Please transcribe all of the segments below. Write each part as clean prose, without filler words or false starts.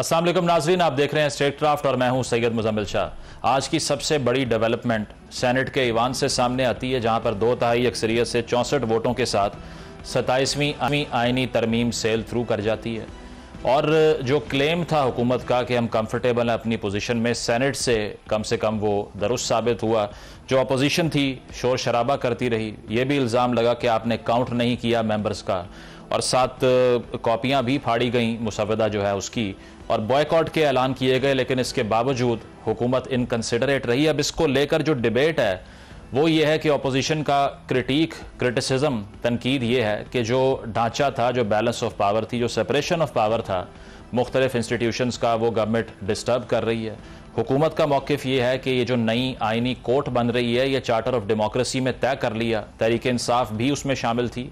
अस्सलाम वालेकुम नाजरीन, आप देख रहे हैं स्टेट क्राफ्ट और मैं हूं सैयद मुजम्मिल शाह। आज की सबसे बड़ी डेवलपमेंट सेनेट के ईवान से सामने आती है, जहां पर 2/3 अक्सरियत से 64 वोटों के साथ 27वीं आईनी तरमीम सेल थ्रू कर जाती है। और जो क्लेम था हुकूमत का कि हम कंफर्टेबल हैं अपनी पोजीशन में, सेनेट से कम वो दुरुस्त साबित हुआ। जो अपोजिशन थी शोर शराबा करती रही, ये भी इल्ज़ाम लगा कि आपने काउंट नहीं किया मेंबर्स का, और 7 कॉपियां भी फाड़ी गई मुसवदा जो है उसकी, और बॉयकॉट के ऐलान किए गए। लेकिन इसके बावजूद हुकूमत इनकंसिडरेट रही। अब इसको लेकर जो डिबेट है वो ये है कि अपोजिशन का क्रिटिसिज्म, तनकीद ये है कि जो ढांचा था, जो बैलेंस ऑफ पावर थी, जो सेपरेशन ऑफ पावर था मुख्तलिफ इंस्टीट्यूशंस का, वो गवर्नमेंट डिस्टर्ब कर रही है। हुकूमत का मौक़िफ़ ये है कि ये जो नई आइनी कोर्ट बन रही है, ये चार्टर ऑफ डेमोक्रेसी में तय कर लिया, तहरीक इंसाफ भी उसमें शामिल थी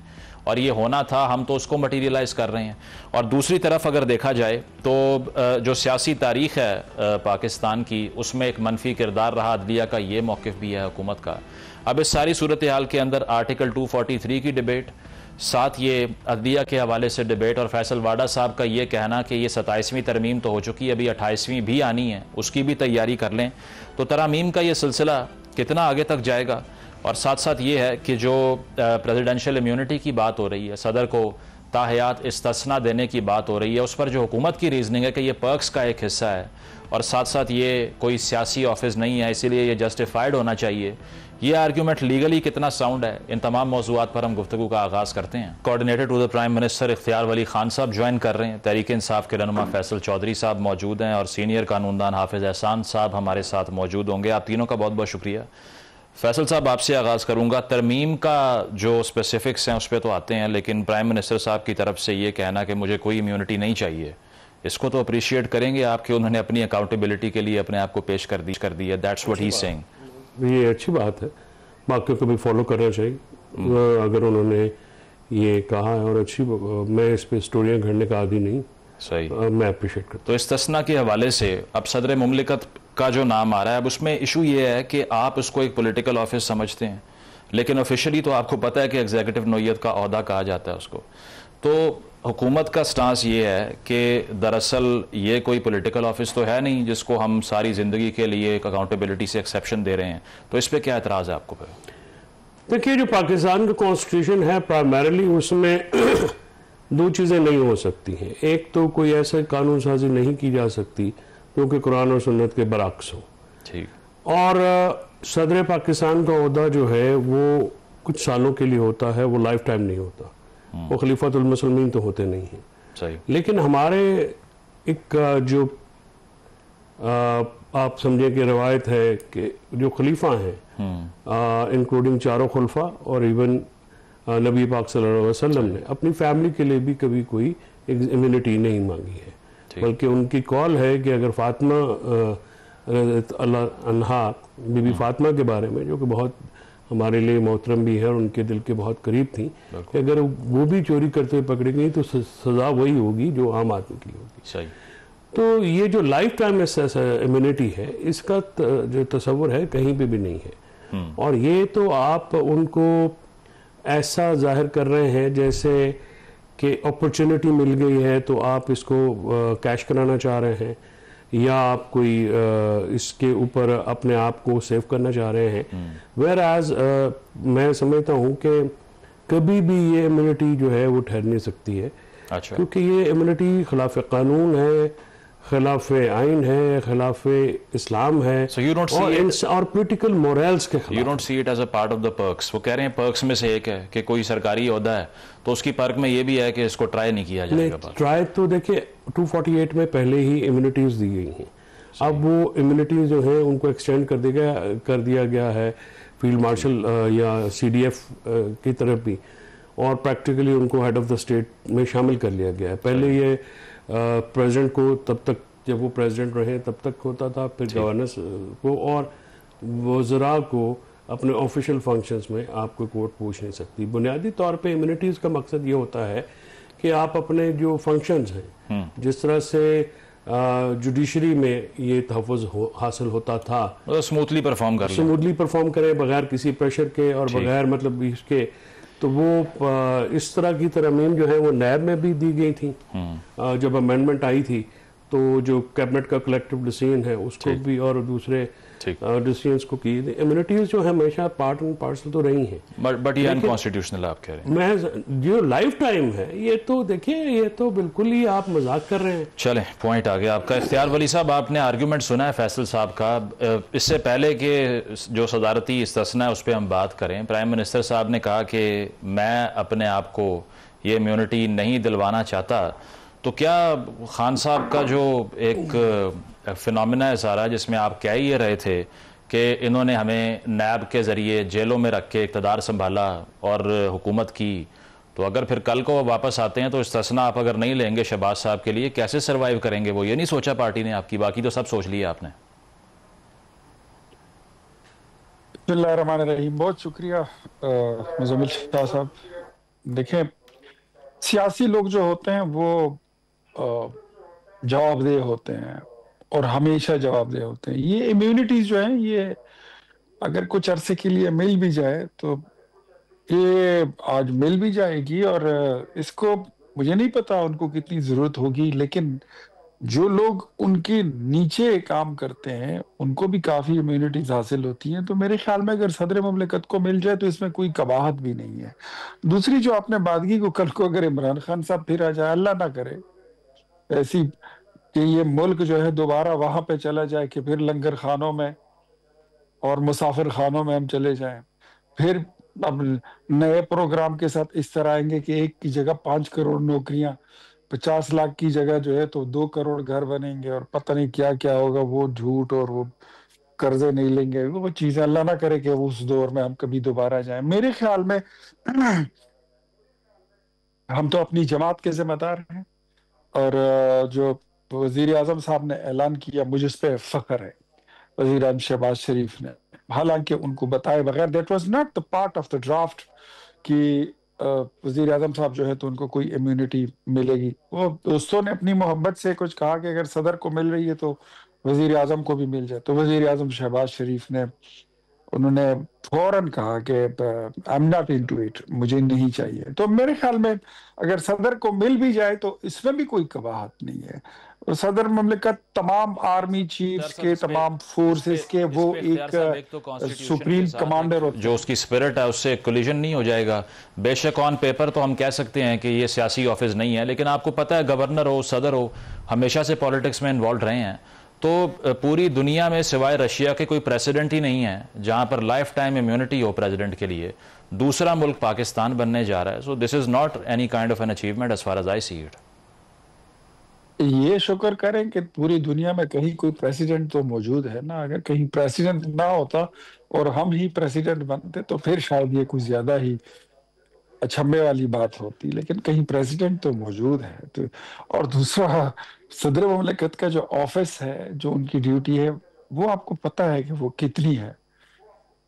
और ये होना था, हम तो उसको मटीरियलाइज़ कर रहे हैं। और दूसरी तरफ अगर देखा जाए तो जो सियासी तारीख़ है पाकिस्तान की, उसमें एक मनफी किरदार रहा अदलिया का, ये मौक़िफ़ भी है हुकूमत का। अब इस सारी सूरत हाल के अंदर आर्टिकल 243 की डिबेट, साथ ये अदलिया के हवाले से डिबेट, और फैसल वाडा साहब का ये कहना कि ये 27वीं तरमीम तो हो चुकी है, अभी 28वीं भी आनी है, उसकी भी तैयारी कर लें। तो तरामीम का ये सिलसिला कितना आगे तक जाएगा। और साथ साथ ये है कि जो प्रेसिडेंशियल इम्यूनिटी की बात हो रही है, सदर को ताहयात इस्तिस्ना देने की बात हो रही है, उस पर जो हुकूमत की रीजनिंग है कि ये पर्क्स का एक हिस्सा है, और साथ साथ ये कोई सियासी ऑफिस नहीं है, इसीलिए ये जस्टिफाइड होना चाहिए। ये आर्ग्यूमेंट लीगली कितना साउंड है, इन तमाम मौज़ूआत पर हम गुफ्तगू का आगाज़ करते हैं। Coordinator to the prime minister Ikhtiyar Wali Khan साहब ज्वाइन कर रहे हैं, तहरीक इंसाफ के रहनुमा फैसल चौधरी साहब मौजूद हैं, और सीनियर कानूनदान हाफिज़ एहसान साहब हमारे साथ मौजूद होंगे। आप तीनों का बहुत बहुत शुक्रिया। फैसल साहब, आपसे आगाज़ करूँगा। तरमीम का जो स्पेसिफिक्स हैं उस पर तो आते हैं, लेकिन प्राइम मिनिस्टर साहब की तरफ से ये कहना कि मुझे कोई इम्यूनिटी नहीं चाहिए, इसको तो अप्रिशिएट करेंगे आप कि उन्होंने अपनी अकाउंटेबिलिटी के लिए अपने आप को पेश कर दी है। That's what he is saying. ये अच्छी बात है, बाकियों को भी फॉलो करना चाहिए अगर उन्होंने ये कहा है, और अच्छी, मैं इस पर स्टोरियाँ घड़ने का आदी नहीं, सही, मैं अप्रिशिएट करता हूँ। तो इस्तिस्ना के हवाले से अब सदर मुमलिकत का जो नाम आ रहा है, अब उसमें इशू ये है कि आप उसको एक पॉलिटिकल ऑफिस समझते हैं, लेकिन ऑफिशियली तो आपको पता है कि एग्जीक्यूटिव नौयत का ओहदा कहा जाता है उसको। तो हुकूमत का स्टांस ये है कि दरअसल ये कोई पॉलिटिकल ऑफिस तो है नहीं जिसको हम सारी ज़िंदगी के लिए एक अकाउंटेबिलिटी से एक्सेप्शन दे रहे हैं। तो इस पर क्या एतराज़ है आपको? देखिए, जो पाकिस्तान का कॉन्स्टिट्यूशन है, प्राइमरली उसमें दो चीज़ें नहीं हो सकती हैं। एक तो कोई ऐसा कानून साजी नहीं की जा सकती जो कि कुरान और सुन्नत के बरअक्स हो, ठीक। और सदर पाकिस्तान का ओहदा जो है वो कुछ सालों के लिए होता है, वो लाइफ टाइम नहीं होता। वो खलीफतुल मुस्लिमीन तो होते नहीं हैं, सही। लेकिन हमारे एक जो आप समझे कि रवायत है कि जो खलीफा हैं, इंक्लूडिंग चारों खुलफा और इवन नबी पाक सल्लल्लाहु अलैहि वसल्लम ने अपनी फैमिली के लिए भी कभी कोई इम्यूनिटी नहीं मांगी है, बल्कि उनकी कॉल है कि अगर फातिमा अल्लाह अन्हा, बीबी फातिमा के बारे में, जो कि बहुत हमारे लिए मोहतरम भी है और उनके दिल के बहुत करीब थी, कि अगर वो भी चोरी करते हुए पकड़ी गई तो सज़ा वही होगी जो आम आदमी की होगी, सही। तो ये जो लाइफ टाइम इम्यूनिटी है, इसका जो तस्वुर है कहीं पे भी नहीं है। और ये तो आप उनको ऐसा जाहिर कर रहे हैं जैसे कि अपॉर्चुनिटी मिल गई है तो आप इसको कैश कराना चाह रहे हैं, या आप कोई इसके ऊपर अपने आप को सेव करना चाह रहे हैं। वेयर एज मैं समझता हूँ कि कभी भी ये इम्यूनिटी जो है वो ठहर नहीं सकती है। अच्छा। क्योंकि ये इम्यूनिटी खिलाफ कानून है, खिलाफ आइन है, खिलाफ इस्लाम है, और पोलिटिकल मोरल्स के खिलाफ। You don't see it as a part of the perks. वो कह रहे हैं पर्क्स में से एक है कि कोई सरकारी ओहदा है तो उसकी पर्क में ये भी है कि इसको ट्राई नहीं किया जाएगा। ट्राई तो देखिए 248 में पहले ही इम्यूनिटीज दी गई हैं। अब वो इम्यूनिटीज जो है उनको एक्सटेंड कर दिया गया है फील्ड मार्शल या CDF की तरफ भी, और प्रैक्टिकली उनको हेड ऑफ द स्टेट में शामिल कर लिया गया है। पहले ये प्रेसिडेंट को, तब तक जब वो प्रेसिडेंट रहे तब तक होता था, फिर गवर्नर्स को और वज़रा को अपने ऑफिशियल फंक्शंस में आपको कोर्ट पूछ नहीं सकती। बुनियादी तौर पे इम्यूनिटीज़ का मकसद ये होता है कि आप अपने जो फंक्शंस हैं, जिस तरह से जुडिशरी में ये तहफ़्फ़ुज़ हासिल होता था, स्मूथली परफॉर्म करें बगैर किसी प्रेशर के और बगैर मतलब इसके, तो वो इस तरह की तरमीम जो है वो नैब में भी दी गई थी जब अमेंडमेंट आई थी। तो जो कैबिनेट का कलेक्टिव डिसीजन है उसको भी और दूसरे डिसीजंस को की इम्यूनिटीज जो है हमेशा पार्ट एंड पार्सल तो रही हैं, बट ये अनकॉन्स्टिट्यूशनल आप कह रहे हैं। मैं जो लाइफ टाइम है ये तो देखिए, ये तो बिल्कुल ही आप मजाक कर रहे हैं। चलें, पॉइंट आ गया आपका। इख्तियार वली साहब, आपने आर्ग्यूमेंट सुना है फैसल साहब का। इससे पहले कि जो सदारती इस्तिस्ना है उस पर हम बात करें, प्राइम मिनिस्टर साहब ने कहा कि मैं अपने आप को ये इम्यूनिटी नहीं दिलवाना चाहता, तो क्या खान साहब का जो एक फिनोमिना है सारा, जिसमें आप कह ही रहे थे कि इन्होंने हमें नैब के ज़रिए जेलों में रख के इक़्तिदार संभाला और हुकूमत की, तो अगर फिर कल को वापस आते हैं तो इस्तिस्ना आप अगर नहीं लेंगे शहबाज साहब के लिए, कैसे सर्वाइव करेंगे? वो ये नहीं सोचा पार्टी ने आपकी, बाकी तो सब सोच लिया आपने। बिस्मिल्लाहिर्रहमानिर्रहीम, बहुत शुक्रिया मुज़म्मिल शाह साहब। देखें, सियासी लोग जो होते हैं वो जवाबदेह होते हैं और हमेशा जवाबदेह होते हैं। ये इम्यूनिटीज जो है, ये अगर कुछ अरसे के लिए मिल भी जाए तो ये आज मिल भी जाएगी, और इसको मुझे नहीं पता उनको कितनी जरूरत होगी, लेकिन जो लोग उनके नीचे काम करते हैं उनको भी काफी इम्यूनिटीज हासिल होती हैं। तो मेरे ख्याल में अगर सदर ममलिकत को मिल जाए तो इसमें कोई कबाहत भी नहीं है। दूसरी जो आपने बात की, को कल को अगर इमरान खान साहब फिर आ जाए, अल्लाह ना करे ऐसी, कि ये मुल्क जो है दोबारा वहां पे चला जाए कि फिर लंगर खानों में और मुसाफिर खानों में हम चले जाएं, फिर अब नए प्रोग्राम के साथ इस तरह आएंगे कि 1 की जगह 5 करोड़ नौकरियां, 50 लाख की जगह जो है तो 2 करोड़ घर बनेंगे, और पता नहीं क्या क्या होगा, वो झूठ और वो कर्जे नहीं लेंगे, वो चीजें अल्लाह ना करे कि उस दौर में हम कभी दोबारा जाएं। मेरे ख्याल में हम तो अपनी जमात के जिम्मेदार हैं, और जो वजीर आजम साहब ने ऐलान किया, मुझे उस पर फख्र है, वजीर आजम शहबाज शरीफ ने, हालांकि उनको बताए बगैर, that was not the part of the draft कि वजीर आजम साहब जो है तो उनको कोई इम्यूनिटी मिलेगी। वो दोस्तों ने अपनी मोहब्बत से कुछ कहा कि अगर सदर को मिल रही है तो वजीर आजम को भी मिल जाए, तो वजीर आजम शहबाज शरीफ ने, उन्होंने फौरन कहा कि I am not into it, मुझे नहीं चाहिए। तो मेरे ख्याल में अगर सदर को मिल भी जाए तो इसमें भी कोई कबाहत नहीं है। और सदर ममलिकत तमाम आर्मी चीफ्स के, तमाम फोर्सेस के, वो एक सुप्रीम कमांडर होते हैं, जो उसकी स्पिरिट है उससे कोलिजन नहीं हो जाएगा। बेशक ऑन पेपर तो हम कह सकते हैं कि ये सियासी ऑफिस नहीं है, लेकिन आपको पता है गवर्नर हो, सदर हो, हमेशा से पॉलिटिक्स में इन्वॉल्व रहे हैं। तो पूरी दुनिया में सिवाय रशिया के कोई प्रेसिडेंट ही नहीं है जहां पर लाइफ टाइम इम्यूनिटी हो प्रेसिडेंट के लिए। दूसरा मुल्क पाकिस्तान बनने जा रहा है। So this is not any kind of an achievement as far as I see it. ये शुक्र करें कि पूरी दुनिया में कहीं कोई प्रेसिडेंट तो मौजूद है ना। अगर कहीं प्रेसिडेंट ना होता और हम ही प्रेसिडेंट बनते तो फिर शायद ये कुछ ज्यादा ही अचंभे वाली बात होती, लेकिन कहीं प्रेसिडेंट तो मौजूद है। तो और दूसरा, सदर ममलिकत का जो ऑफिस है, जो उनकी ड्यूटी है, वो आपको पता है कि वो कितनी है।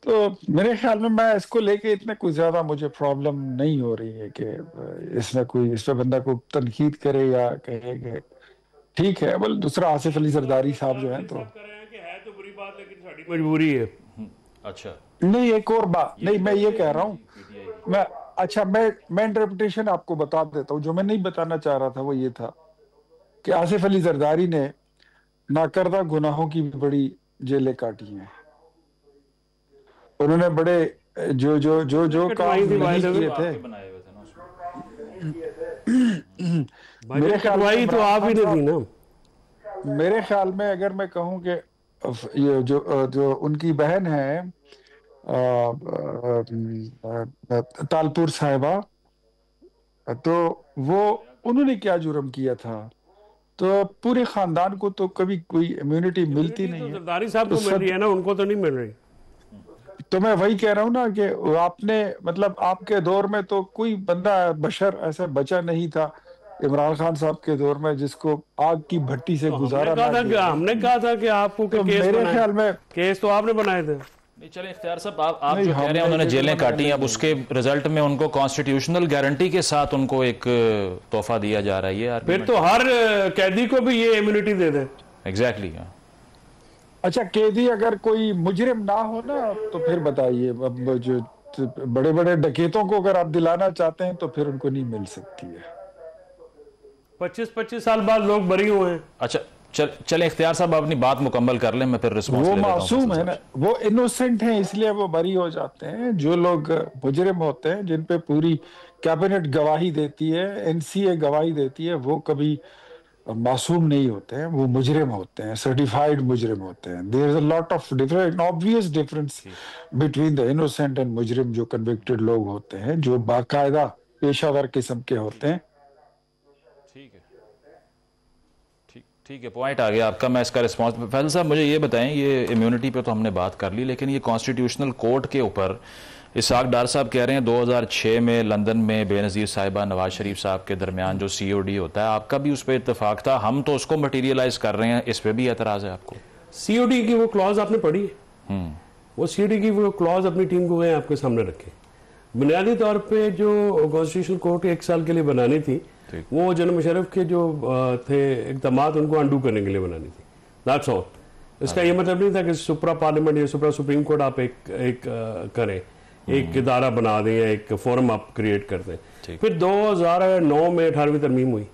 तो मेरे ख्याल में मैं इसको लेके इतने कोई ज्यादा मुझे प्रॉब्लम नहीं हो रही है कि इसमें कोई, इस पे बंदा को तनकीद करे या कहे कि ठीक है। बोल दूसरा, आसिफ अली जरदारी साहब जो है, तो है तो बुरी बात, लेकिन साड़ी मजबूरी है। अच्छा, नहीं, एक और बात नहीं, मैं ये कह रहा हूँ, मैं अच्छा मैं इंटरप्रिटेशन आपको बता देता हूँ। जो मैं नहीं बताना चाह रहा था वो ये था कि आसिफ अली जरदारी ने नाकर्दा गुनाहों की भी बड़ी जेलें काटी हैं। उन्होंने बड़े जो जो जो जो काम नहीं किए थे, मेरे ख्याल में तो आप ही नहीं थी ना। मेरे ख्याल में अगर मैं कहूँ कि ये जो उनकी बहन है तालपुर साहिबा, तो वो, उन्होंने क्या जुर्म किया था? तो पूरे खानदान को तो कभी कोई इम्यूनिटी मिलती नहीं है। जरदारी साहब को मिल रही है ना, उनको तो नहीं मिल रही। तो मैं वही कह रहा हूँ ना कि आपने, मतलब आपके दौर में तो कोई बंदा बशर ऐसा बचा नहीं था इमरान खान साहब के दौर में जिसको आग की भट्टी से गुजारा ना किया। हमने कहा था कि आपको तो मेरे ख्याल में केस तो आपने बनाए थे। चले इख्तियार साहब, आप जो कह रहे हैं उन्होंने जेलें काटी, अब उसके रिजल्ट में उनको कॉन्स्टिट्यूशनल गारंटी के साथ उनको एक तोहफा दिया जा रहा है। ये फिर तो हर कैदी को भी ये इम्यूनिटी दे दे। एग्जैक्टली। अच्छा, कैदी अगर कोई मुजरिम ना हो ना तो फिर बताइए, अब जो बड़े बड़े डकैतों को अगर आप दिलाना चाहते हैं तो फिर उनको नहीं मिल सकती है। 25-25 साल बाद लोग बरी हुए हैं। अच्छा, चले इख्तियार साहब अपनी बात मुकम्मल कर लें, मैं फिर रिस्पॉन्स वो मासूम है ना, वो इनोसेंट हैं, इसलिए वो बरी हो जाते हैं। जो लोग मुजरिम होते हैं, जिन पे पूरी कैबिनेट गवाही देती है, एनसीए गवाही देती है, वो कभी मासूम नहीं होते हैं, वो मुजरिम होते हैं, सर्टिफाइड मुजरिम होते हैं। There is a lot of different obvious difference between the innocent and मुजरिम। जो कन्विक्टेड लोग होते हैं, जो बाकायदा पेशावर किस्म के होते हैं। ठीक है, ठीक है, पॉइंट आ गया आपका। मैं इसका रिस्पॉन्स, फैसल साहब मुझे ये बताएं, ये इम्यूनिटी पे तो हमने बात कर ली, लेकिन ये कॉन्स्टिट्यूशनल कोर्ट के ऊपर इसहाक डार साहब कह रहे हैं 2006 में लंदन में बेनज़ीर साहिबा नवाज शरीफ साहब के दरमियान जो COD होता है, आपका भी उस पर इत्तेफाक था, हम तो उसको मटीरियलाइज कर रहे हैं, इस पर भी एतराज़ है आपको? COD की वो क्लॉज आपने पढ़ी है? वो COD की वो क्लॉज अपनी टीम को गए आपके सामने रखे। बुनियादी तौर पे जो कॉन्स्टिट्यूशनल कोर्ट 1 साल के लिए बनानी थी, वो जनरल मुशर्रफ के जो थे इक़दामात, उनको अंडू करने के लिए बनानी थी। That's all. इसका ये मतलब नहीं था कि सुप्रा पार्लियामेंट या सुप्रा सुप्रीम कोर्ट आप एक करें, एक इदारा बना दें या एक फोरम आप क्रिएट कर दें। फिर 2009 में 18वीं तरमीम हुई,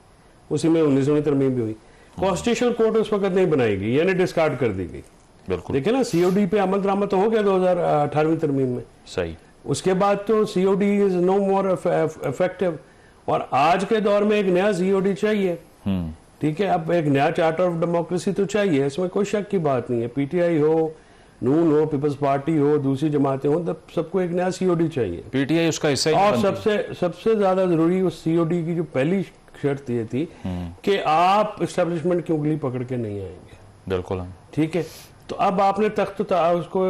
उसी में 19वीं तरमीम भी हुई। कॉन्स्टिट्यूशनल कोर्ट उस वक्त नहीं बनाएगी, यानी डिस्कार्ड कर दी गई। बिल्कुल, देखिए ना, COD पे अमल दरामद तो हो गया 2018वीं तरमीम में। सही। उसके बाद तो COD is no more effective, और आज के दौर में एक नया COD चाहिए। ठीक है, अब एक नया चार्टर ऑफ डेमोक्रेसी तो चाहिए, इसमें कोई शक की बात नहीं है। PTI हो, नून हो, पीपल्स पार्टी हो, दूसरी जमातें हो, तब सबको एक नया COD चाहिए। PTI उसका हिस्सा ही और नहीं बनती। सबसे ज्यादा जरूरी उस COD की जो पहली शर्त ये थी कि आप एस्टेब्लिशमेंट की उंगली पकड़ के नहीं आएंगे। बिल्कुल। ठीक है, तो अब आपने तख्त उसको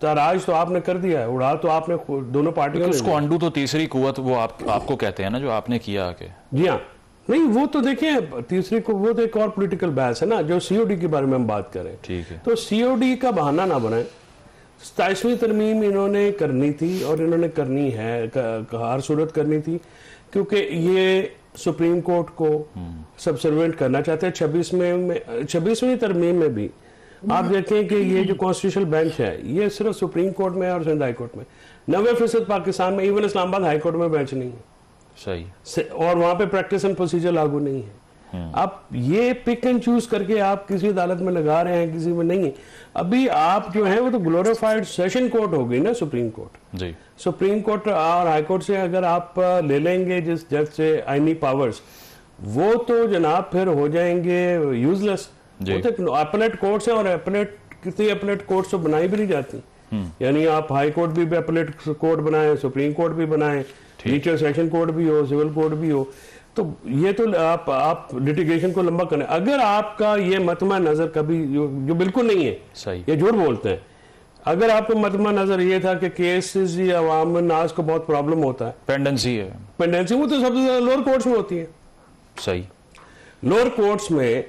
ताराज तो आपने कर दिया है, उड़ा तो आपने दोनों पार्टी को। उसको अंडू तो तीसरी कुव्वत वो आपको कहते हैं ना, जो आपने किया आके। जी हाँ, नहीं वो तो देखिए तीसरी को, वो तो एक और पॉलिटिकल बहस है ना, जो COD के बारे में हम बात करें। ठीक है, तो COD का बहाना ना बनाए। 27वीं तरमीम इन्होंने करनी थी, और इन्होंने करनी है, हर सूरत करनी थी, क्योंकि ये सुप्रीम कोर्ट को सबसर्वेंट करना चाहते हैं। 26वीं तरमीम में भी आप देखें कि ये जो कॉन्स्टिट्यूशनल बेंच है, ये सिर्फ सुप्रीम कोर्ट में और सिंध हाई कोर्ट में, 90% पाकिस्तान में, इवन इस्लामाबाद हाई कोर्ट में बेंच नहीं है। सही। और वहां पे प्रैक्टिस एंड प्रोसीजर लागू नहीं है। अब ये पिक एंड चूज करके आप किसी अदालत में लगा रहे हैं, किसी में नहीं है। अभी आप जो है वो तो ग्लोरिफाइड सेशन कोर्ट हो गई ना सुप्रीम कोर्ट जी। सुप्रीम कोर्ट और हाई कोर्ट से अगर आप ले लेंगे जिस जज से आईनी पावर्स, वो तो जनाब फिर हो जाएंगे यूजलेस। वो तो अपलेट कोर्ट्स हैं, और अपलेट किसी अपलेट कोर्ट से बनाई भी नहीं जाती। यानी आप हाई कोर्ट भी अपलेट कोर्ट बनाए, सुप्रीम कोर्ट भी बनाए, नीचे सेशन कोर्ट भी हो, सिविल कोर्ट भी हो, तो ये तो आप लिटिगेशन को लंबा करें। अगर आपका ये मतमा नजर कभी जो बिल्कुल नहीं है, सही, ये झूठ बोलते हैं, अगर आपको मतमा नजर ये था कि केसेस या अवाम नाज को बहुत प्रॉब्लम होता है, पेंडेंसी है, पेंडेंसी वो तो सबसे ज्यादा लोअर कोर्ट्स में होती है। सही, लोअर कोर्ट्स में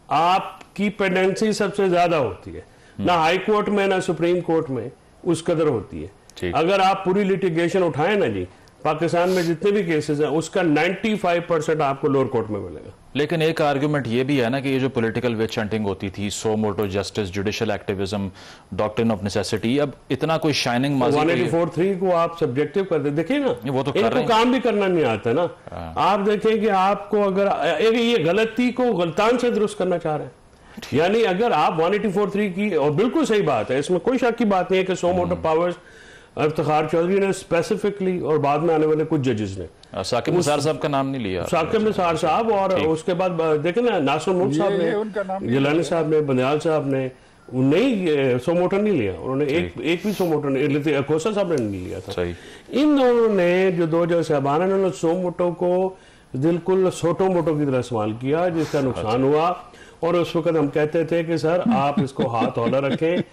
आपकी पेंडेंसी सबसे ज्यादा होती है, ना हाई कोर्ट में ना सुप्रीम कोर्ट में उस कदर होती है। अगर आप पूरी लिटिगेशन उठाएं ना जी, पाकिस्तान में जितने भी केसेस हैं उसका 95% आपको लोअर कोर्ट में मिलेगा। लेकिन एक आर्गुमेंट ये भी है ना कि ये जो पॉलिटिकल विच हंटिंग होती थी, suo motu justice, judicial activism, doctrine of necessity, अब इतना कोई शाइनिंग 184(3) को आप सब्जेक्टिव कर दे, देखिए ना, वो तो इनको काम भी करना नहीं आता ना। आप देखें कि आपको अगर ये गलती को गलतान से दुरुस्त करना चाह रहे हैं, यानी अगर आप 184(3) की, और बिल्कुल सही बात है, इसमें कोई शक की बात नहीं है कि सो मोटो पावर्स इफ्तिखार चौधरी ने स्पेसिफिकली, और बाद में आने वाले कुछ जजेस ने, साकिब निसार साहब का नाम नहीं लिया, साकिब निसार साहब, और उसके बाद देखे ना नासिर मुल्क साहब ने, जिलानी साहब ने, बंदयाल साहब ने नहीं सो मोटो नहीं लिया, उन्होंने एक भी सो मोटो नहीं, खोसा साहब ने नहीं लिया था। इन दोनों ने जो दो जज साहबान, उन्होंने सो मोटो को बिल्कुल सोटो मोटो की तरह इस्तेमाल किया, जिसका नुकसान हुआ। और उस वक्त हम कहते थे कि सर आप इसको हाथ हौला रखें,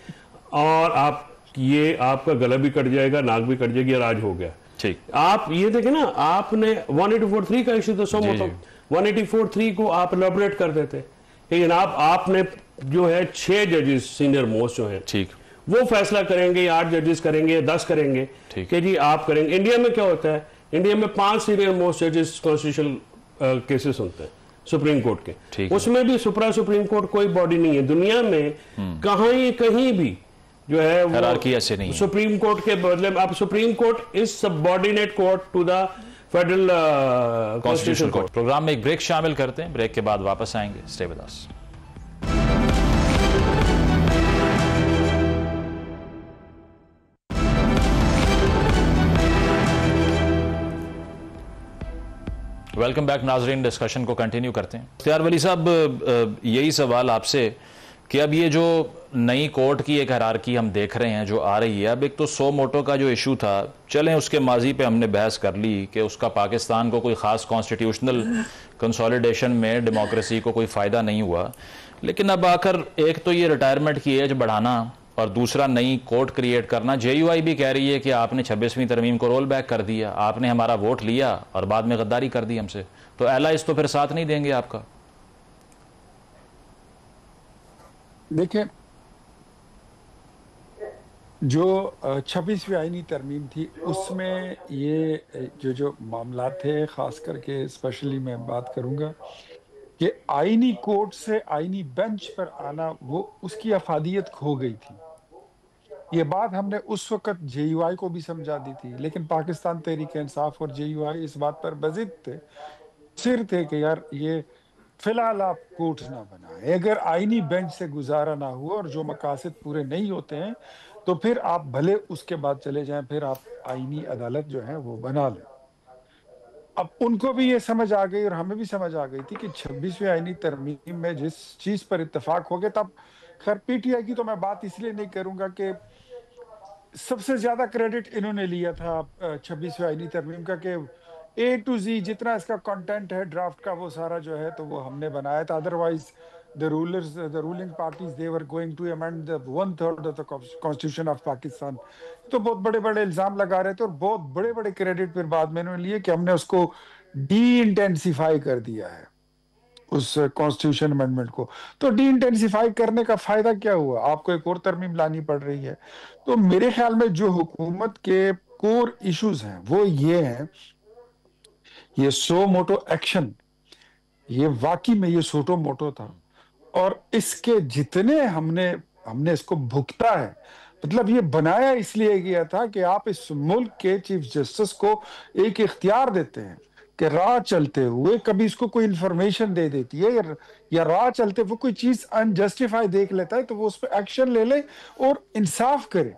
और आप ये आपका गला भी कट जाएगा, नाक भी कट जाएगी, राज हो गया। ठीक, आप ये देखें ना, आपने 184(3) का इश्यू तो सो मोटो, 184(3) को आप एलैबोरेट कर देते कि जनाब आपने जो है 6 जजेस सीनियर मोस्ट जो है, ठीक, वो फैसला करेंगे, 8 जजेस करेंगे, 10 करेंगे कि जी आप करेंगे। इंडिया में क्या होता है, इंडिया में 5 सीनियर मोस्ट जजेस कॉन्स्टिट्यूशनल केसेस होते हैं सुप्रीम कोर्ट के, उसमें भी सुप्रा सुप्रीम कोर्ट कोई बॉडी नहीं है दुनिया में, कहीं भी जो है वो ऐसे नहीं, सुप्रीम कोर्ट के बदले में, अब supreme court is subordinate court to the federal constitutional court. Program में एक ब्रेक शामिल करते हैं, ब्रेक के बाद वापस आएंगे, stay with us. Welcome back नाजरीन, डिस्कशन को कंटिन्यू करते हैं। इख्तियार वली साहब, यही सवाल आपसे कि अब ये जो नई कोर्ट की एक हायरार्की हम देख रहे हैं जो आ रही है, अब एक तो सो मोटो का जो इशू था, चलें उसके माजी पे हमने बहस कर ली कि उसका पाकिस्तान को कोई ख़ास कॉन्स्टिट्यूशनल कंसोलिडेशन में डेमोक्रेसी को कोई फ़ायदा नहीं हुआ, लेकिन अब आकर एक तो ये रिटायरमेंट की एज बढ़ाना और दूसरा नई कोर्ट क्रिएट करना। JUI भी कह रही है कि आपने 26वीं तरमीम को रोल बैक कर दिया, आपने हमारा वोट लिया और बाद में गद्दारी कर दी हमसे, तो एलाइज तो फिर साथ नहीं देंगे आपका। देखिए, जो 26वीं आईनी तरमीम थी उसमें ये जो मामला थे, खास करके स्पेशली मैं बात करूंगा कि आईनी कोर्ट से आईनी बेंच पर आना, वो उसकी अफादियत खो गई थी। ये बात हमने उस वक्त JUI को भी समझा दी थी, लेकिन पाकिस्तान तहरीक इंसाफ और JUI इस बात पर बज़िद थे, सिर थे कि यार ये फिलहाल आप कोर्ट ना बनाएं, अगर आईनी बेंच से गुजारा ना हुआ और जो मकासद पूरे नहीं होते हैं तो फिर आप भले उसके बाद चले जाएं, फिर आप आईनी अदालत जो है वो बना लें। अब उनको भी ये समझ आ गई और हमें भी समझ आ गई थी कि 26वीं आईनी तरमीम में जिस चीज पर इत्तेफाक हो गया, तब खैर PTI की तो मैं बात इसलिए नहीं करूंगा कि सबसे ज्यादा क्रेडिट इन्होंने लिया था 26वीं आईनी तरमीम का, कि A to Z जितना इसका कंटेंट है ड्राफ्ट का वो सारा जो है तो वो हमने बनाया था। Otherwise the ruling parties they were going to amend the 1/3 of the constitution of Pakistan. तो बहुत बड़े बड़े इल्जाम लगा रहे थे और बहुत बड़े बड़े क्रेडिट फिर बाद में इन्होंने लिए कि हमने उसको डी इंटेंसिफाई कर दिया है उस कॉन्स्टिट्यूशन अमेंडमेंट को। तो डी इंटेंसिफाई करने का फायदा क्या हुआ? आपको एक और तरमीम लानी पड़ रही है। तो मेरे ख्याल में जो हुकूमत के कोर इश्यूज हैं वो ये हैं, ये सो मोटो एक्शन, ये वाकई में ये सोटो मोटो था और इसके जितने हमने इसको भुगता है, मतलब ये बनाया इसलिए गया था कि आप इस मुल्क के चीफ जस्टिस को एक इख्तियार देते हैं कि राह चलते हुए कभी इसको कोई इंफॉर्मेशन दे देती है या राह चलते हुए कोई चीज अनजस्टिफाई देख लेता है तो वो उस पर एक्शन ले ले और इंसाफ करे।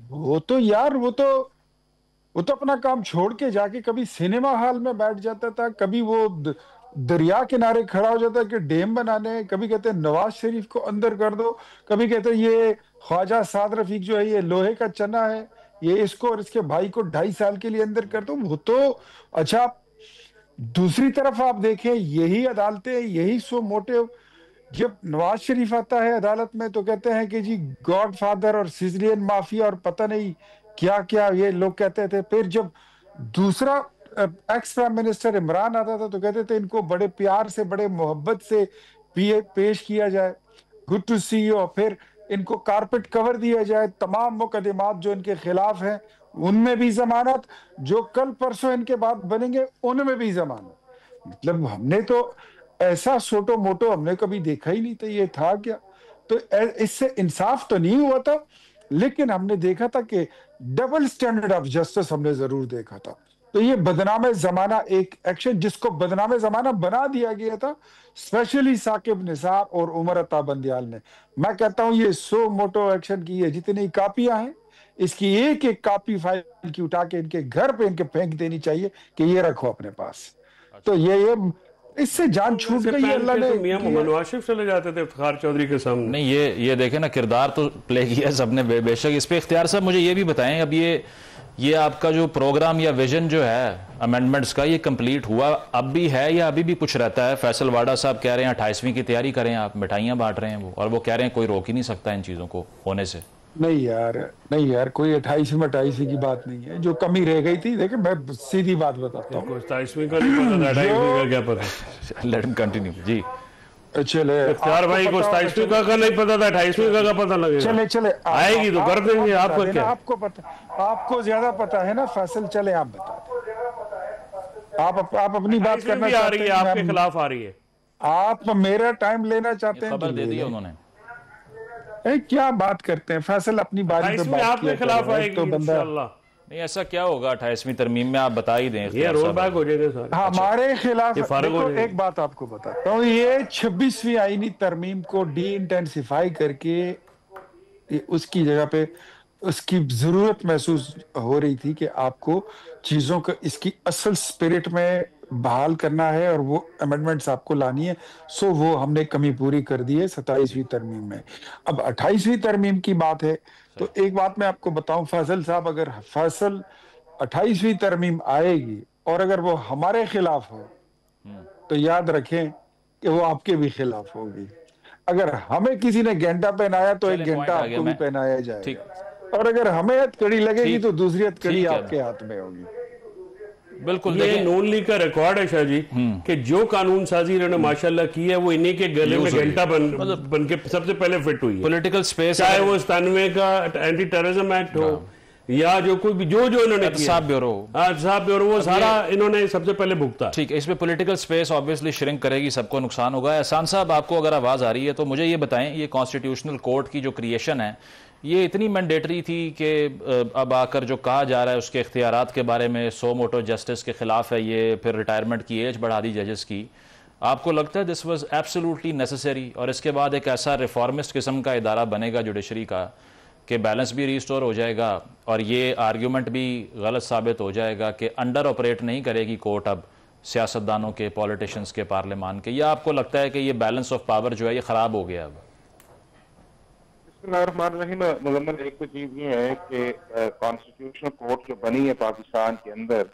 वो तो यार वो तो अपना काम छोड़ के जाके कभी सिनेमा हॉल में बैठ जाता था, कभी वो दरिया किनारे खड़ा हो जाता है कि डैम बनाने, कभी कहते हैं नवाज शरीफ को अंदर कर दो, कभी कहते हैं ये ख्वाजा साद रफीक जो है ये लोहे का चना है, ये इसको और इसके भाई को 2.5 साल के लिए अंदर कर दो। वो तो अच्छा, दूसरी तरफ आप देखें यही अदालतें, यही सो मोटिव, जब नवाज शरीफ आता है अदालत में तो कहते हैं कि जी गॉडफादर और सिसिलियन माफिया और पता नहीं क्या क्या ये लोग कहते थे। फिर जब दूसरा एक्स प्राइम मिनिस्टर इमरान आता था तो कहते थे इनको बड़े प्यार से बड़े मोहब्बत से पेश किया जाए, गुड टू सी यू, फिर इनको कारपेट कवर दिया जाए, तमाम मुकदमात जो इनके खिलाफ हैं उनमें भी जमानत, जो कल परसों इनके बाद बनेंगे उनमें भी जमानत। मतलब हमने तो ऐसा सोटो मोटो हमने कभी देखा ही नहीं था, ये था क्या? तो इससे इंसाफ तो नहीं हुआ था, लेकिन हमने देखा था कि डबल स्टैंडर्ड ऑफ जस्टिस हमने जरूर देखा था। तो ये बदनाम जमाना एक एक्शन जिसको बदनाम जमाना बना दिया गया था, स्पेशली साकिब निसार और उमर अता बंदियाल ने। मैं कहता हूं ये सो मोटो एक्शन की ये जितनी कापियां हैं, इसकी एक एक कापी फाइल की उठा के इनके घर पे इनके फेंक देनी चाहिए कि ये रखो अपने पास। तो ये इससे जान छूट गई। अल्लाह ने मियां मोहम्मद नवाज शरीफ चले जाते थे इफ्तिखार चौधरी के सामने। नहीं, ये देखे ना, किरदार तो प्ले किया सबने बेशक। इस पे इख्तियार साहब मुझे ये भी बताएं, अब ये आपका जो प्रोग्राम या विजन जो है अमेंडमेंट्स का, ये कंप्लीट हुआ अब भी है या अभी भी कुछ रहता है? फैसल वाडा साहब कह रहे हैं 28वीं की तैयारी करें, आप मिठाइयां बांट रहे हैं वो, और वो कह रहे हैं कोई रोक ही नहीं सकता इन चीजों को होने से। नहीं यार कोई 28वीं की बात नहीं है। जो कमी रह गई थी, देखिए मैं सीधी बात बताता हूँ, 27वीं का नहीं पता, 28वीं का क्या पता। लेट हिम कंटिन्यू जी। चले इफ्तिखार भाई को 27वीं का नहीं पता था, 28वीं का पता लगेगा। चले आएगी तो कर देंगे। आपको क्या, आपको पता, आपको ज्यादा पता है ना फैसल। चले आप बता, आप अपनी बात करना आ रही है, आपके खिलाफ आ रही है, आप मेरा टाइम लेना चाहते हैं? खबर दे दी उन्होंने। क्या बात करते हैं फैसल, अपनी बारी पे बात आपके खिलाफ आएगी तो बंदा। नहीं, ऐसा क्या होगा 28वीं तरमीम में, आप बता ही दें। ये रोल बैक हो जाएगा सर। हमारे खिलाफ देखो, एक बात आपको बताता हूँ, ये 26वीं आईनी तरमीम को डी इंटेंसिफाई करके उसकी जगह पे उसकी जरूरत महसूस हो रही थी कि आपको चीजों को इसकी असल स्पिरिट में बहाल करना है और वो अमेंडमेंट्स आपको लानी है। सो वो हमने कमी पूरी कर दी है 27वीं तरमीम में। अब 28वीं तरमीम की बात है तो एक बात मैं आपको बताऊं फैसल साहब, अगर फैसल 28वीं तरमीम आएगी और अगर वो हमारे खिलाफ हो तो याद रखें कि वो आपके भी खिलाफ होगी। अगर हमें किसी ने घंटा पहनाया तो एक घंटा आपको भी पहनाया जाएगा, और अगर हमें हथकड़ी लगेगी तो दूसरी हथकड़ी आपके हाथ में होगी। बिल्कुल, ये नून लीग का रिकॉर्ड है शाह जी कि जो कानून साजी इन्होंने माशाल्लाह की है वो इन्हीं के गले में घंटा बन के सबसे पहले फिट हुई है। पॉलिटिकल स्पेस, चाहे वो 97 का एंटी टेररिज्म एक्ट हो या जो कोई भी जो इन्होंने ब्यूरो वो सारा इन्होंने सबसे पहले भुगता। ठीक है, इसमें पॉलिटिकल स्पेस ऑब्वियसली श्रिंक करेगी, सबको नुकसान होगा। एहसान साहब, आपको अगर आवाज आ रही है तो मुझे ये बताएं, ये कॉन्स्टिट्यूशनल कोर्ट की जो क्रिएशन है ये इतनी मैंडेटरी थी कि अब आकर जो कहा जा रहा है उसके इख्तियारात के बारे में सो मोटो जस्टिस के खिलाफ है ये, फिर रिटायरमेंट की एज बढ़ा दी जजेस की, आपको लगता है दिस वाज एब्सोल्युटली नेसेसरी? और इसके बाद एक ऐसा रिफॉर्मिस्ट किस्म का इदारा बनेगा जुडिशरी का कि बैलेंस भी रिस्टोर हो जाएगा और ये आर्ग्यूमेंट भी गलत साबित हो जाएगा कि अंडर ऑपरेट नहीं करेगी कोर्ट अब सियासतदानों के, पॉलिटिशियंस के, पार्लियामान के, या आपको लगता है कि ये बैलेंस ऑफ पावर जो है ये ख़राब हो गया अब? मुजम्मल, एक तो चीज ये है कि कॉन्स्टिट्यूशनल कोर्ट जो बनी है पाकिस्तान के अंदर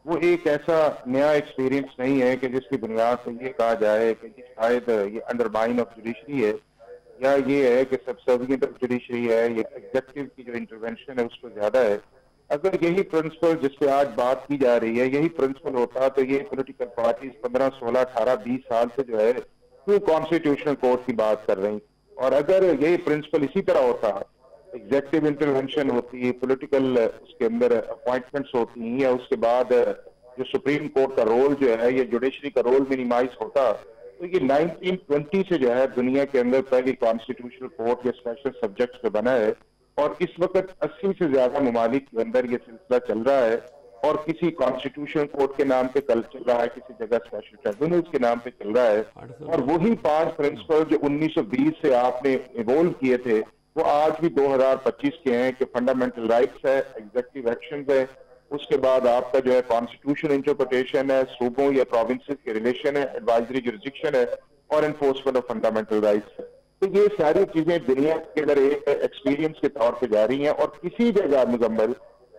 वो एक ऐसा नया एक्सपीरियंस नहीं है कि जिसकी बुनियाद पर ये कहा जाए कि शायद ये अंडरमाइन ऑफ जुडिशरी है या ये है कि सबसेविएंट ऑफ जुडिशरी है, ये एग्जेक्टिव की जो इंटरवेंशन है उस पर ज्यादा है। अगर यही प्रिंसिपल जिस पे आज बात की जा रही है यही प्रिंसिपल होता तो ये पॉलिटिकल पार्टीज 15, 16, 18, 20 साल से जो है क्यों कॉन्स्टिट्यूशनल कोर्ट की बात कर रही। और अगर यही प्रिंसिपल इसी तरह होता, एग्जेक्टिव इंटरवेंशन होती, पॉलिटिकल उसके अंदर अपॉइंटमेंट्स होती या उसके बाद जो सुप्रीम कोर्ट का रोल जो है ये जुडिशरी का रोल मिनिमाइज होता, तो ये 1920 से जो है दुनिया के अंदर पहली कॉन्स्टिट्यूशनल कोर्ट या स्पेशल सब्जेक्ट्स पे बना है और इस वक्त 80 से ज्यादा ममालिक के अंदर ये सिलसिला चल रहा है और किसी कॉन्स्टिट्यूशनल कोर्ट के नाम पे कल चल रहा है, किसी जगह स्पेशल ट्रिब्यूनल्स के नाम पे चल रहा है। और वही 5 प्रिंसिपल जो 1920 से आपने इवोल्व किए थे वो आज भी 2025 के हैं कि फंडामेंटल राइट्स है, एग्जेक्टिव एक्शंस है, उसके बाद आपका जो है कॉन्स्टिट्यूशन इंटरप्रिटेशन है, सूबों या प्रोविंसेस के रिलेशन है, एडवाइजरी जुरिसडिक्शन है और एनफोर्समेंट ऑफ फंडामेंटल राइट्स है। तो ये सारी चीजें दुनिया के अंदर एक एक्सपीरियंस के तौर पे जा रही हैं और किसी जगह मुजम्मल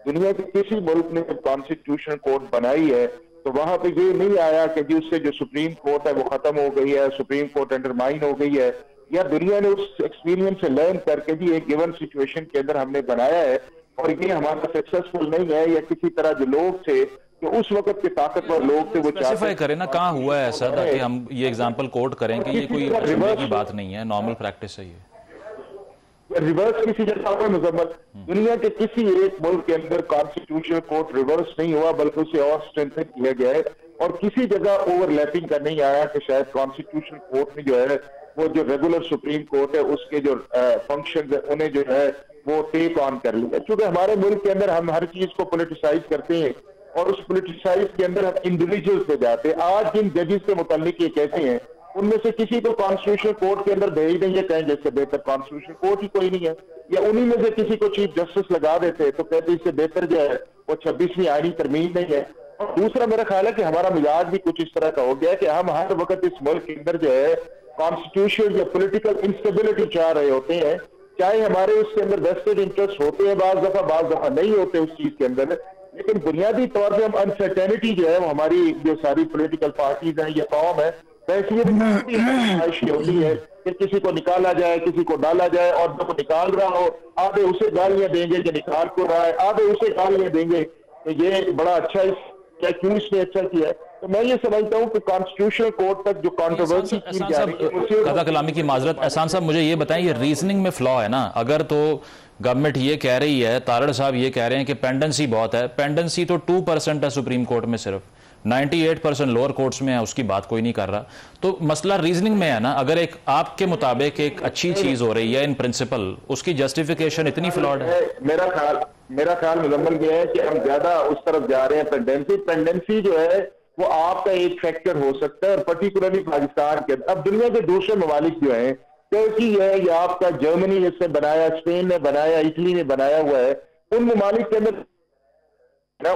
दुनिया के किसी मुल्क ने जब कॉन्स्टिट्यूशनल कोर्ट बनाई है तो वहां पे ये नहीं आया कि जी उससे जो सुप्रीम कोर्ट है वो खत्म हो गई है, सुप्रीम कोर्ट अंडरमाइन हो गई है, या दुनिया ने उस एक्सपीरियंस से लर्न करके भी एक गिवन सिचुएशन के अंदर हमने बनाया है और ये हमारा सक्सेसफुल नहीं है, या किसी तरह जो लोग थे तो उस वक्त के ताकतवर लोग थे वो स्पेसिफाई करें ना कहाँ हुआ है ऐसा ताकि हम ये एग्जांपल कोट करें कि ये कोई रिवर्स की बात नहीं है, नॉर्मल प्रैक्टिस है ये। रिवर्स किसी जगह हुआ मुजम्मल, दुनिया के किसी एक मुल्क के अंदर कॉन्स्टिट्यूशनल कोर्ट रिवर्स नहीं हुआ बल्कि उसे और स्ट्रेंथन किया गया है और किसी जगह ओवरलैपिंग का नहीं आया कि शायद कॉन्स्टिट्यूशनल कोर्ट में जो है वो जो रेगुलर सुप्रीम कोर्ट है उसके जो फंक्शन उन्हें जो है वो टेक ऑन कर लिया। क्योंकि हमारे मुल्क के अंदर हम हर चीज को पोलिटिसाइज करते हैं और उस पोलिटिसाइज के अंदर हम इंडिविजुअल पे जाते हैं। आज जिन जजेस के मुतालिक ये कहते हैं उनमें से किसी को कॉन्स्टिट्यूशनल कोर्ट के अंदर भेज देंगे, कहें जैसे बेहतर कॉन्स्टिट्यूशनल कोर्ट ही कोई नहीं है, या उन्हीं में से किसी को चीफ जस्टिस लगा देते तो कहते इससे बेहतर जो है वो 26वीं आईनी तरमीम नहीं है। और दूसरा मेरा ख्याल है कि हमारा मिजाज भी कुछ इस तरह का हो गया है कि हम हर वक्त इस मुल्क के अंदर जो है कॉन्स्टिट्यूशन या पॉलिटिकल इंस्टेबिलिटी चाह रहे होते हैं, चाहे हमारे उसके अंदर वेस्टेड इंटरेस्ट होते हैं, बाज दफा नहीं होते उस चीज के अंदर, लेकिन बुनियादी तौर पे हम अनसर्टेनिटी जो है वो हमारी जो सारी पॉलिटिकल पार्टीज हैं या कौम है वैसी होती है कि किसी को निकाला जाए, किसी को डाला जाए, और जब निकाल रहा हो आधे उसे गालियां देंगे कि निकाल को रहा है, आधे उसे गालियां देंगे कि ये बड़ा अच्छा क्या क्यों इसने अच्छा किया है। तो मैं ये समझता हूँ कि कॉन्स्टिट्यूशनल कोर्ट तक जो कंट्रोवर्सी कदा कलामी की माजरत, एहसान साहब मुझे ये बताएं ये रीजनिंग में फ्लॉ है ना? अगर तो गवर्नमेंट ये कह रही है, तारड़ साहब ये कह रहे हैं कि पेंडेंसी बहुत है, पेंडेंसी तो 2% है सुप्रीम कोर्ट में, सिर्फ 98% लोअर कोर्ट्स में है, उसकी बात कोई नहीं कर रहा। तो मसला रीजनिंग में है ना? अगर एक आपके मुताबिक एक अच्छी चीज हो रही है इन प्रिंसिपल, उसकी जस्टिफिकेशन इतनी फ्लॉड है। मेरा ख्याल मुजम्मल ये है कि हम ज्यादा उस तरफ जा रहे हैं। पेंडेंसी जो है वो आपका एक फैक्टर हो सकता है, और पर्टिकुलरली पाकिस्तान के अब दुनिया के दूसरे ममालिक जो है, तुर्की है या आपका जर्मनी जिसने बनाया, स्पेन ने बनाया, इटली ने बनाया हुआ है, उन ममालिक के अंदर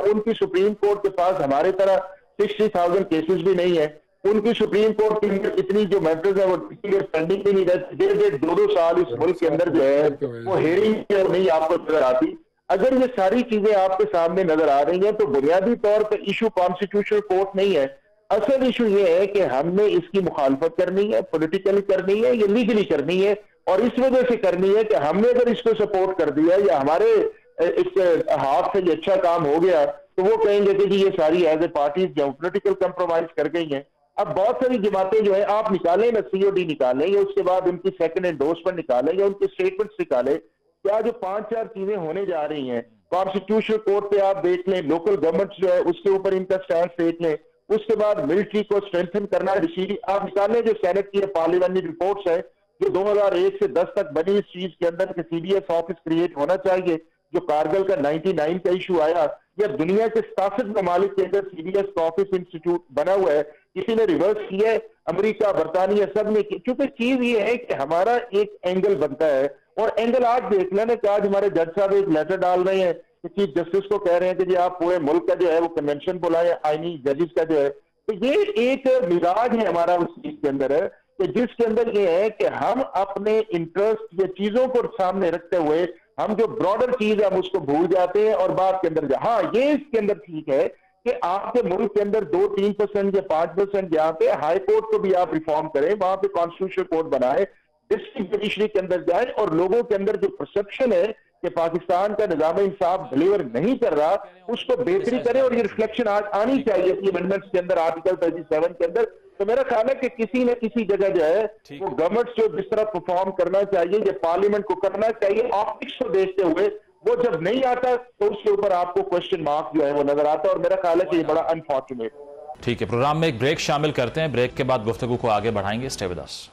उनकी सुप्रीम कोर्ट के पास हमारे तरह 60,000 केसेस भी नहीं है। उनकी सुप्रीम कोर्ट के अंदर इतनी जो मैटर्स है वो पेंडिंग भी नहीं रहती, 1.5-2 साल इस मुल्क के अंदर जो है वो हेयरिंग नहीं आपको नजर आती। अगर ये सारी चीजें आपके सामने नजर आ रही हैं तो बुनियादी तौर पर इशू कॉन्स्टिट्यूशनल कोर्ट नहीं है। असल इशू ये है कि हमने इसकी मुखालफत करनी है, पॉलिटिकली करनी है या लीगली करनी है, और इस वजह से करनी है कि हमने अगर इसको सपोर्ट कर दिया या हमारे इस हाथ से ये अच्छा काम हो गया तो वो कहेंगे कि जी ये सारी एज ए पार्टीज जो पॉलिटिकल कंप्रोमाइज कर गई हैं। अब बहुत सारी जमातें जो है आप निकालें ना, सीओडी निकालें या उसके बाद उनकी सेकंड एंडोर्समेंट निकालें या उनके स्टेटमेंट्स निकालें, क्या जो 5-4 चीजें होने जा रही हैं, कॉन्स्टिट्यूशनल कोर्ट पे आप देख लें, लोकल गवर्नमेंट्स जो है उसके ऊपर इनका स्टैंड देख लें, उसके बाद मिलिट्री को स्ट्रेंथन करना, रिसीवी आप निकालें जो सेनेट की पार्लियामेंट्री रिपोर्ट्स है जो 2001 से 10 तक बनी इस चीज के अंदर कि सीडीएस ऑफिस क्रिएट होना चाहिए, जो कारगिल का 99 का इशू आया, या दुनिया के 67 ममालिक के अंदर सीडीएस का ऑफिस इंस्टीट्यूट बना हुआ है, किसी ने रिवर्स किया है, अमेरिका, बरतानिया सब ने की। क्योंकि चीज ये है कि हमारा एक एंगल बनता है, और एंगल आज देख लेना कि आज हमारे जज साहब एक लेटर डाल रहे हैं कि चीफ जस्टिस को कह रहे हैं कि जी आप पूरे मुल्क का जो है वो कन्वेंशन बुलाएं आईनी जजेस का जो है। तो ये एक मिजाज है हमारा उस चीज के अंदर है कि जिसके अंदर ये है कि हम अपने इंटरेस्ट या चीजों को सामने रखते हुए हम जो ब्रॉडर चीज है हम उसको भूल जाते हैं और बात के अंदर हाँ ये इसके अंदर ठीक है कि आपके मुल्क के अंदर 2-3% या 5% जहाँ पे हाई कोर्ट को भी आप रिफॉर्म करें, वहां पे कॉन्स्टिट्यूशनल कोर्ट बनाए, डिस्ट्रिक्ट जुडिशरी के अंदर जाए, और लोगों के अंदर जो परसेप्शन है कि पाकिस्तान का निजाम इंसाफ डिलीवर नहीं कर रहा उसको बेहतरी करें, और ये रिफ्लेक्शन आज आनी चाहिए अमेंडमेंट्स के अंदर, आर्टिकल 37 के अंदर। तो मेरा ख्याल है कि किसी न किसी जगह जो है वो गवर्नमेंट जो जिस तरह परफॉर्म करना चाहिए या पार्लियामेंट को करना चाहिए ऑप्टिक्स को देखते हुए, वो जब नहीं आता तो उसके ऊपर आपको क्वेश्चन मार्क जो है वो नजर आता है, और मेरा ख्याल है कि ये बड़ा अनफॉर्चुनेट है। ठीक है, प्रोग्राम में एक ब्रेक शामिल करते हैं, ब्रेक के बाद गुफ्तगू को आगे बढ़ाएंगे। Stay with us.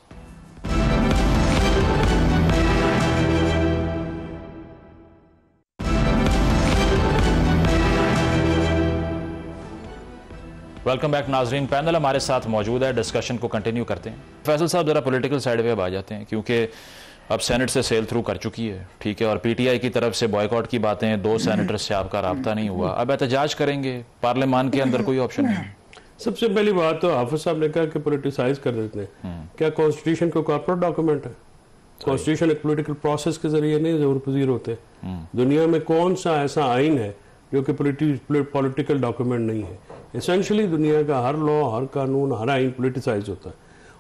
Welcome back नाजरीन। पैनल हमारे साथ मौजूद है, डिस्कशन को कंटिन्यू करते हैं। फैसल साहब जरा पॉलिटिकल साइड पे आ जाते हैं, क्योंकि अब सेनेट से सेल थ्रू कर चुकी है, ठीक है, और पीटीआई की तरफ से बॉयकॉट की बातें, 2 सेनेटर्स से आपका राब्ता नहीं हुआ, अब एहतजाज करेंगे, पार्लियामान के अंदर कोई ऑप्शन नहीं। सबसे पहली बात तो हाफिज साहब ने कहा कि पोलिटिसाइज कर देते हैं। क्या कॉन्स्टिट्यूशन को कॉर्पोरेट डॉक्यूमेंट है? कॉन्स्टिट्यूशन एक पोलिटिकल प्रोसेस के जरिए नहीं ज़रूर पजीर होते। दुनिया में कौन सा ऐसा आइन है जो कि पॉलिटिकल डॉक्यूमेंट नहीं है? एसेंशियली दुनिया का हर लॉ, हर कानून, हर आइन पोलिटिसाइज होता है,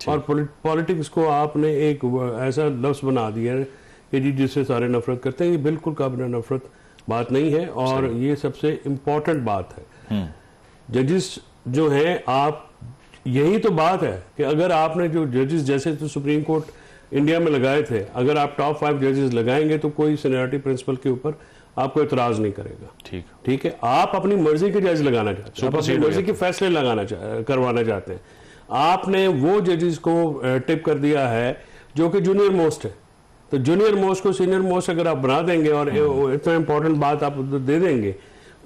और पॉलिटिक्स को आपने एक ऐसा लफ्ज बना दिया है कि जी जिससे सारे नफरत करते हैं। ये बिल्कुल काबिल नफरत बात नहीं है, और ये सबसे इम्पोर्टेंट बात है। जजेस जो हैं, आप यही तो बात है कि अगर आपने जो जजेस जैसे तो सुप्रीम कोर्ट इंडिया में लगाए थे, अगर आप टॉप 5 जजेस लगाएंगे तो कोई सीनियरिटी प्रिंसिपल के ऊपर आपको इतराज नहीं करेगा। ठीक है, आप अपनी मर्जी के जज लगाना चाहते हैं, अपनी मर्जी के फैसले करवाना चाहते हैं। आपने वो जजेस को टिप कर दिया है जो कि जूनियर मोस्ट है, तो जूनियर मोस्ट को सीनियर मोस्ट अगर आप बना देंगे और इतना इंपॉर्टेंट बात आप दे देंगे,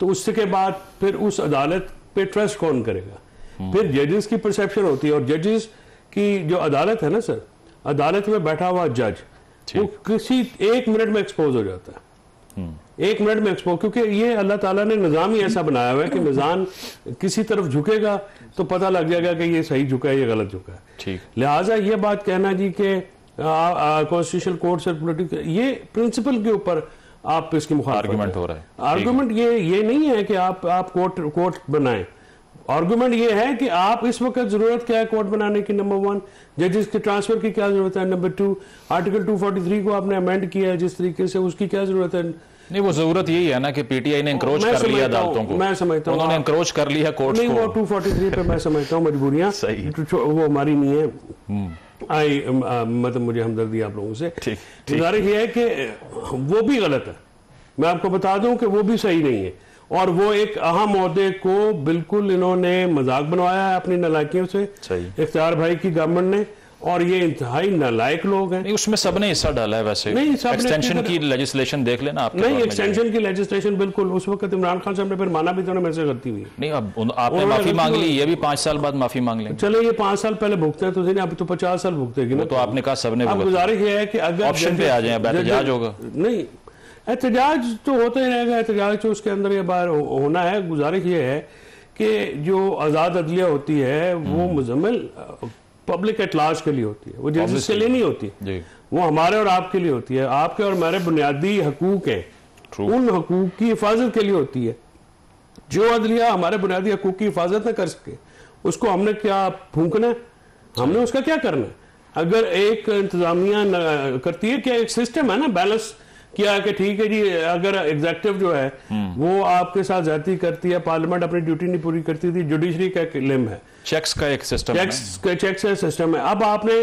तो उसके बाद फिर उस अदालत पे ट्रस्ट कौन करेगा? फिर जजेस की परसेप्शन होती है, और जजेस की जो अदालत है ना सर, अदालत में बैठा हुआ जज वो किसी 1 मिनट में एक्सपोज हो जाता है। 1 मिनट में एक्सपोज, क्योंकि ये अल्लाह ताला ने निज़ाम ही ऐसा बनाया हुआ है कि निज़ाम किसी तरफ झुकेगा तो पता लग जाएगा कि ये सही झुका है, ये गलत झुका है। ठीक, लिहाजा ये बात कहना जी कि कॉन्स्टिट्यूशनल कोर्ट से पॉलिटिक्स, ये प्रिंसिपल के ऊपर आप इसकी आर्गुमेंट हो रहा है। आर्गुमेंट ये नहीं है कि आप कोर्ट बनाएं। आर्गुमेंट ये है कि आप इस वक्त जरूरत क्या है कोर्ट बनाने की, नंबर 1 जजेस के ट्रांसफर की क्या जरूरत है, नंबर 2 आर्टिकल 243 को आपने अमेंड किया है जिस तरीके से, उसकी क्या जरूरत है? नहीं, वो जरूरत यही है ना कि पीटीआई ने इंक्रोच कर लिया अदालतों को। मैं समझता हूं उन्होंने इंक्रोच कर लिया कोर्ट्स को। नहीं, वो 243 पे मैं समझता हूं मजबूरियां सही, वो हमारी नहीं है। मतलब मुझे हमदर्दी आप लोगों से। गुजारिश ये है कि वो भी गलत है, मैं आपको बता दूं कि वो भी सही नहीं है, और वो एक अहम ओहदे को बिल्कुल इन्होंने मजाक बनवाया है अपनी नालायकियों से। इख्तियार भाई की गवर्नमेंट ने, और ये इंतहाई नालायक लोग हैं। नहीं, उसमें सबने हिस्सा डाला है वैसे। नहीं, एक्सटेंशन की लेजिस्लेशन देख लेना आपके। नहीं, एक्सटेंशन की लेजिस्लेशन बिल्कुल उस वक्त इमरान खान साहब ने फिर माना भी तो मेरे से गलती हुई। नहीं, अब आपने माफी मांग ली, ये भी 5 साल बाद माफी मांग लेंगे। चलो ये 5 साल पहले भुगते हैं तो अब तो 50 साल भुगतेगी ना। तो आपने कहा सबने। अब गुजारिश ये है कि अगर ऑप्शन पे आ जाए, एहतजाज होगा। नहीं, एहतजाज तो होता ही रहेगा, एहतजाज तो उसके अंदर ये बार होना है। गुजारिश ये है कि जो आज़ाद अदलिया होती है वो मुजम्मिल पब्लिक एट लार्ज के लिए होती है, वो जजेस के लिए नहीं होती। वो हमारे और आपके लिए होती है। आपके और हमारे बुनियादी हकूक हैं, उन हकूक की हिफाजत के लिए होती है। जो अदलिया हमारे बुनियादी हकूक की हिफाजत ना कर सके उसको हमने क्या फूंकना है, हमने उसका क्या करना है? अगर एक इंतजामिया करती है, क्या एक सिस्टम है ना बैलेंस किया कि ठीक है जी, अगर एग्जेक्टिव जो है वो आपके साथ ज्यादती करती है, पार्लियामेंट अपनी ड्यूटी नहीं पूरी करती थी, जुडिशरी का एक लिम है, चेक्स का एक सिस्टम है, चेक्स का सिस्टम है। अब आपने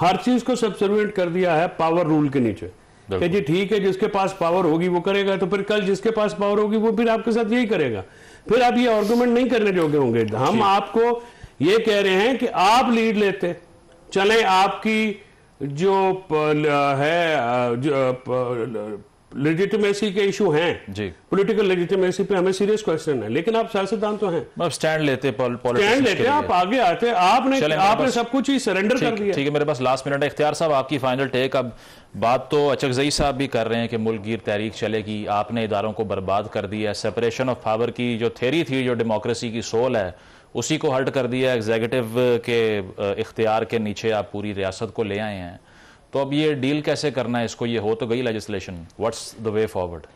हर चीज को सब्सर्विएंट कर दिया है पावर रूल के नीचे कि जी ठीक है, जिसके पास पावर होगी वो करेगा, तो फिर कल जिसके पास पावर होगी वो फिर आपके साथ यही करेगा। फिर आप ये आर्गुमेंट नहीं करने जोगे होंगे। हम आपको ये कह रहे हैं कि आप लीड लेते चले, आपकी जो है लेजिटिमेसी के इशू हैं जी, पॉलिटिकल लेजिटिमेसी पे हमें सीरियस क्वेश्चन है, लेकिन आप सियासतदान तो हैं, आप स्टैंड लेते, आप आगे आते, आपने सब कुछ ही सरेंडर कर दिया। ठीक है, मेरे पास लास्ट मिनट है। इख्तियार साहब, आपकी फाइनल टेक। अब बात तो अचकजई साहब भी कर रहे हैं कि मुल्क गिर तहरीक चलेगी, आपने इदारों को बर्बाद कर दिया, सेपरेशन ऑफ पावर की जो थ्योरी थी, जो डेमोक्रेसी की सोल है, उसी को हर्ट कर दिया। एग्जीक्यूटिव के इख्तियार के नीचे आप पूरी रियासत को ले आए हैं, तो अब ये डील कैसे करना है इसको? ये हो तो गई legislation, what's the way forward?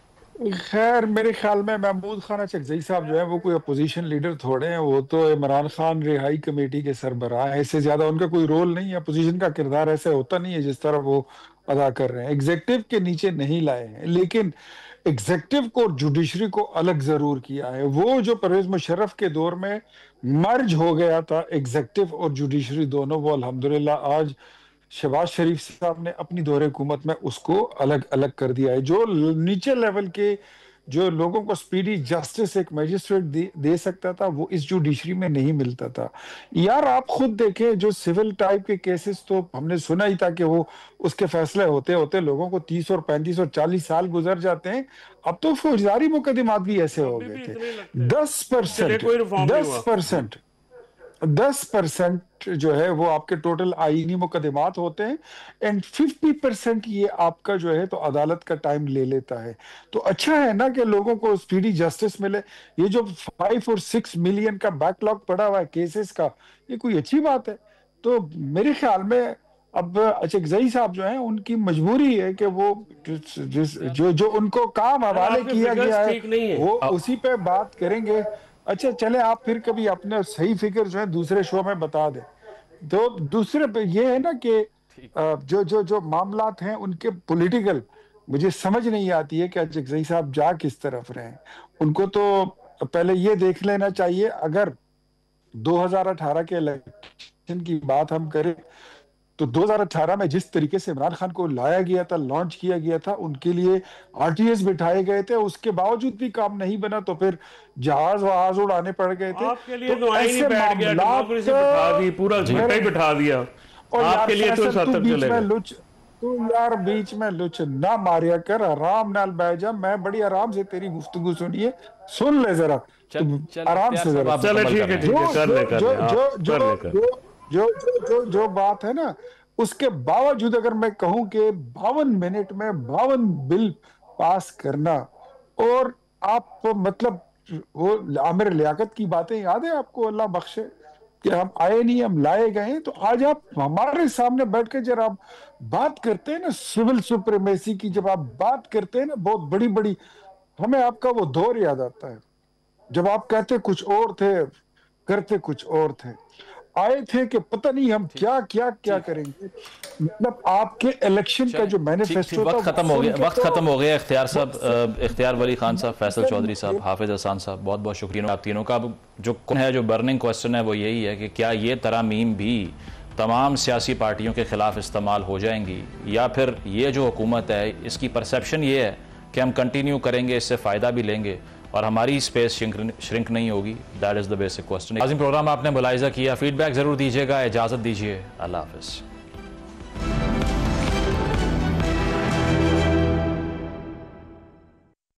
खैर मेरे ख्याल में महमूद खान अचकजई साहब जो है वो कोई अपोजिशन लीडर थोड़े हैं, वो तो इमरान खान रिहाई कमेटी के सरबराह है, इससे ज्यादा उनका कोई रोल नहीं है। अपोजिशन का किरदार ऐसे होता नहीं है जिस तरह वो अदा कर रहे हैं। एग्जीक्यूटिव के नीचे नहीं लाए हैं, लेकिन एग्जीक्यूटिव को जुडिशरी को अलग जरूर किया है। वो जो परवेज मुशर्रफ के दौर में मर्ज हो गया था एग्जीक्यूटिव और जुडिशरी दोनों, वो अल्हम्दुलिल्लाह आज शहबाज शरीफ साहब ने अपनी दौरे हुकूमत में उसको अलग अलग कर दिया है। जो नीचे लेवल के जो लोगों को स्पीडी जस्टिस एक मजिस्ट्रेट दे सकता था, वो इस जुडिशरी में नहीं मिलता था। यार आप खुद देखें, जो सिविल टाइप के केसेस तो हमने सुना ही था कि वो उसके फैसले होते होते लोगों को 30 और 35 और 40 साल गुजर जाते हैं। अब तो फौजदारी मुकदमात भी ऐसे हो गए थे। 10% जो है वो आपके टोटल आईनी मुकदमात होते हैं, एंड 50% ये आपका जो है तो अदालत का टाइम ले लेता है। तो अच्छा है ना कि लोगों को स्पीडी जस्टिस मिले। ये जो 5 और 6 मिलियन का बैकलॉग पड़ा हुआ है केसेस का, ये कोई अच्छी बात है? तो मेरे ख्याल में अब अचकजई साहब जो हैं उनकी मजबूरी है कि वो जो उनको काम हवाले किया गया है वो उसी पे बात करेंगे। अच्छा चले, आप फिर कभी अपने सही फिगर जो है दूसरे शो में बता दें। तो दूसरे पे ये है ना कि जो मामलात हैं उनके पॉलिटिकल, मुझे समझ नहीं आती है कि अचकजई साहब जा किस तरफ रहे हैं। उनको तो पहले ये देख लेना चाहिए, अगर 2018 के इलेक्शन की बात हम करें तो 2018 में जिस तरीके से इमरान खान को लाया गया था, लॉन्च किया गया था, उनके लिए आरटीएस बिठाए गए थे, उसके बावजूद भी काम नहीं बना, तो फिर जहाज उड़ाने पड़ गए थे। आपके लिए तो ऐसे मामलात पूरा बिठा दिया, और आपके लिए तो तू यार बीच में लुच ना मारिया कर, आराम नाल बैठ जा। मैं बड़ी आराम से तेरी गुफ्तगू सुनिए, सुन ले जरा आराम से जरा। चलो ठीक है, जो बात है ना, उसके बावजूद अगर मैं कहूं कि 52 मिनट में 52 बिल पास करना, और आप मतलब वो आमिर लियाकत की बातें याद है आपको, अल्लाह बख्शे, कि हम आए नहीं, हम लाए गए। तो आज आप हमारे सामने बैठ के जब आप बात करते हैं ना सिविल सुप्रीमेसी की, जब आप बात करते हैं ना बहुत बड़ी बड़ी, हमें आपका वो दौर याद आता है जब आप कहते कुछ और थे, करते कुछ और थे, आए थे कि पता नहीं हम क्या क्या क्या करेंगे। मतलब आपके इलेक्शन का जो मैनिफेस्टो था, वक्त खत्म हो गया। इख्तियार साहब, इख्तियार वली खान साहब, फैसल चौधरी साहब, हाफिज हसन साहब, बहुत बहुत शुक्रिया आप तीनों का। जो है जो बर्निंग क्वेश्चन है वो यही है कि क्या ये तरामीम भी तमाम सियासी पार्टियों के खिलाफ इस्तेमाल हो जाएंगी, या फिर ये जो हुकूमत है इसकी परसेप्शन ये है कि हम कंटिन्यू करेंगे, इससे फ़ायदा भी लेंगे और हमारी स्पेस श्रिंक नहीं होगी। That is the basic question. आज प्रोग्राम आपने मुलाहिजा किया, फीडबैक ज़रूर दीजिएगा, इजाज़त दीजिए, अल्लाह हाफ़िज़।